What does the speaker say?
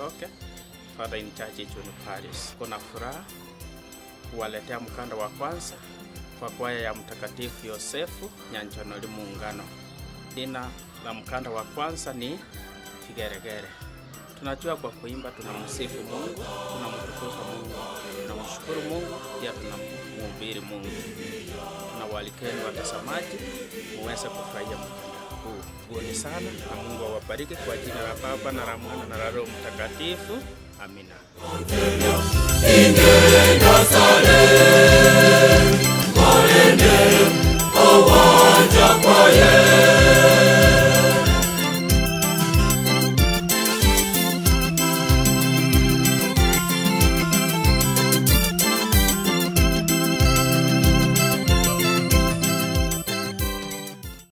Matoke, Father in Charge June Paris. Kuna furaha kuwaletea mkanda wa kwanza kwa kwaya ya Mtakatifu Yosefu Nyanchonoli Muungano. Jina la mkanda wa kwanza ni Kigeregere. Tunajua kwa kuimba tunamsifu Mungu, tunamtukuza Mungu, tunamshukuru Mungu, pia tunamhubiri Mungu. Tunawaalikeni watazamaji muweze kufurahia mkanda huu. Asanteni sana na Mungu awabariki kwa jina la Baba na la Mwana na la Roho Mtakatifu. Amina.